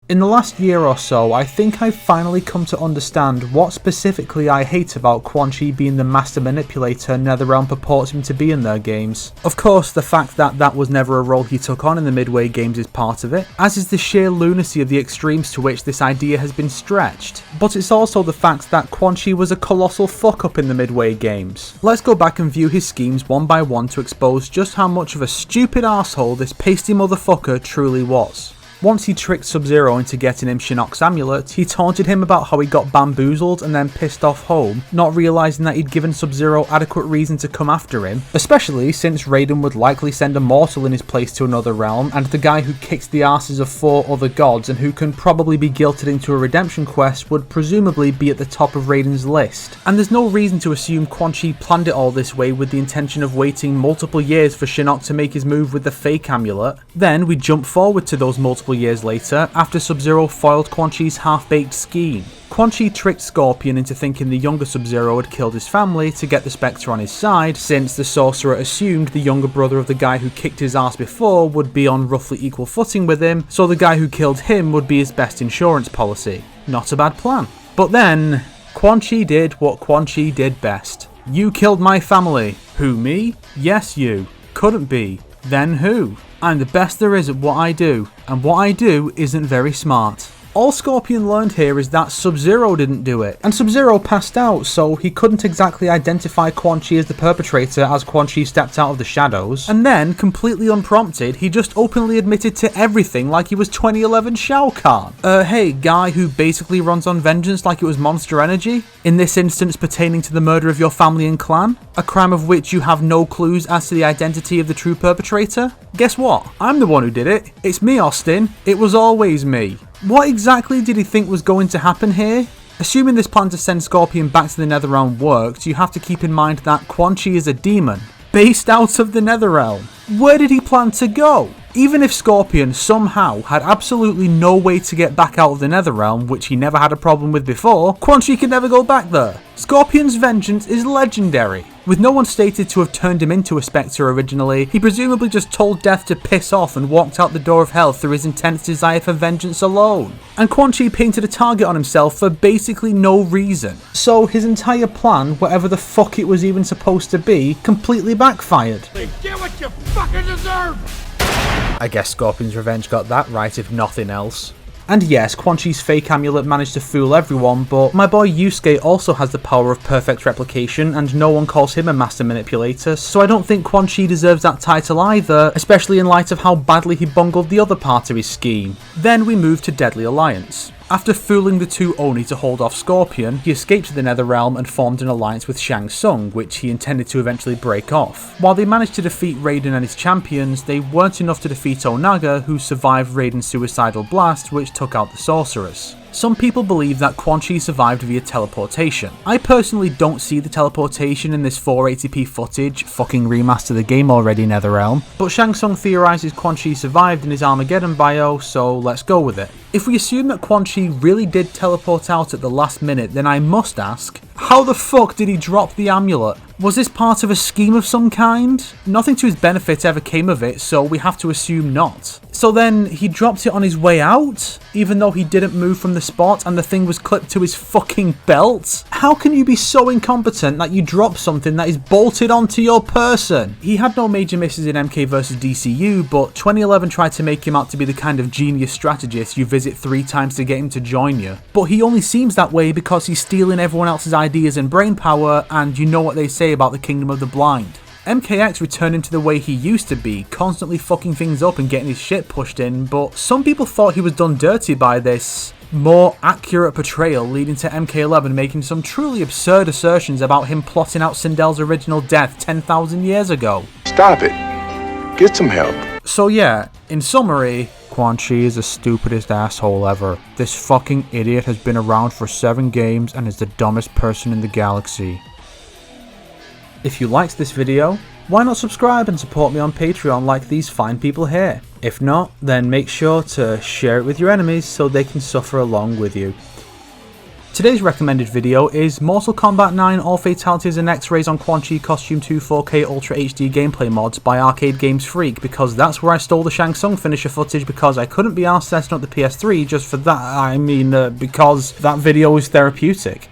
In the last year or so, I think I've finally come to understand what specifically I hate about Quan being the master manipulator NetherRealm purports him to be in their games. Of course, the fact that that was never a role he took on in the Midway games is part of it, as is the sheer lunacy of the extremes to which this idea has been stretched. But it's also the fact that Quan was a colossal fuck up in the Midway games. Let's go back and view his schemes one by one to expose just how much of a stupid arsehole this pasty motherfucker truly was. Once he tricked Sub-Zero into getting him Shinnok's amulet, he taunted him about how he got bamboozled and then pissed off home, not realising that he'd given Sub-Zero adequate reason to come after him, especially since Raiden would likely send a mortal in his place to another realm, and the guy who kicks the asses of 4 other gods and who can probably be guilted into a redemption quest would presumably be at the top of Raiden's list. And there's no reason to assume Quan planned it all this way with the intention of waiting multiple years for Shinnok to make his move with the fake amulet. Then we jump forward to those multiple years later, after Sub-Zero foiled Quan Chi's half-baked scheme. Quan Chi tricked Scorpion into thinking the younger Sub-Zero had killed his family to get the Spectre on his side, since the sorcerer assumed the younger brother of the guy who kicked his ass before would be on roughly equal footing with him, so the guy who killed him would be his best insurance policy. Not a bad plan. But then, Quan Chi did what Quan Chi did best. You killed my family. Who, me? Yes, you. Couldn't be. Then who? I'm the best there is at what I do, and what I do isn't very smart. All Scorpion learned here is that Sub-Zero didn't do it, and Sub-Zero passed out, so he couldn't exactly identify Quan Chi as the perpetrator as Quan Chi stepped out of the shadows, and then, completely unprompted, he just openly admitted to everything like he was 2011 Shao Kahn. Hey, guy who basically runs on vengeance like it was Monster Energy? In this instance pertaining to the murder of your family and clan? A crime of which you have no clues as to the identity of the true perpetrator? Guess what? I'm the one who did it. It's me, Austin. It was always me. What exactly did he think was going to happen here? Assuming this plan to send Scorpion back to the Netherrealm worked, you have to keep in mind that Quan Chi is a demon, based out of the Netherrealm. Where did he plan to go? Even if Scorpion somehow had absolutely no way to get back out of the Netherrealm, which he never had a problem with before, Quan Chi could never go back there. Scorpion's vengeance is legendary. With no one stated to have turned him into a Spectre originally, he presumably just told Death to piss off and walked out the door of hell through his intense desire for vengeance alone. And Quan Chi painted a target on himself for basically no reason. So his entire plan, whatever the fuck it was even supposed to be, completely backfired. Get what you fucking deserve! I guess Scorpion's revenge got that right, if nothing else. And yes, Quan Chi's fake amulet managed to fool everyone, but my boy Yusuke also has the power of perfect replication, and no one calls him a master manipulator, so I don't think Quan Chi deserves that title either, especially in light of how badly he bungled the other part of his scheme. Then we move to Deadly Alliance. After fooling the two Oni to hold off Scorpion, he escaped to the Netherrealm and formed an alliance with Shang Tsung, which he intended to eventually break off. While they managed to defeat Raiden and his champions, they weren't enough to defeat Onaga, who survived Raiden's suicidal blast, which took out the sorceress. Some people believe that Quan Chi survived via teleportation. I personally don't see the teleportation in this 480p footage, fucking remaster the game already Netherrealm, but Shang Tsung theorizes Quan Chi survived in his Armageddon bio, so let's go with it. If we assume that Quan Chi really did teleport out at the last minute, then I must ask, how the fuck did he drop the amulet? Was this part of a scheme of some kind? Nothing to his benefit ever came of it, so we have to assume not. So then, he dropped it on his way out? Even though he didn't move from the spot and the thing was clipped to his fucking belt? How can you be so incompetent that you drop something that is bolted onto your person? He had no major misses in MK vs DCU, but 2011 tried to make him out to be the kind of genius strategist you visit 3 times to get him to join you. But he only seems that way because he's stealing everyone else's ideas and brainpower, and you know what they say about the kingdom of the blind. MKX returned him to the way he used to be, constantly fucking things up and getting his shit pushed in, but some people thought he was done dirty by this more accurate portrayal, leading to MK11 making some truly absurd assertions about him plotting out Sindel's original death 10,000 years ago. Stop it. Get some help. So yeah, in summary, Quan Chi is the stupidest asshole ever. This fucking idiot has been around for 7 games and is the dumbest person in the galaxy. If you liked this video, why not subscribe and support me on Patreon like these fine people here? If not, then make sure to share it with your enemies so they can suffer along with you. Today's recommended video is Mortal Kombat 9 All Fatalities and X-Rays on Quan Chi Costume 2 4K Ultra HD gameplay mods by Arcade Games Freak, because that's where I stole the Shang Tsung finisher footage because I couldn't be arsed setting up the PS3 just for that. I mean, because that video is therapeutic.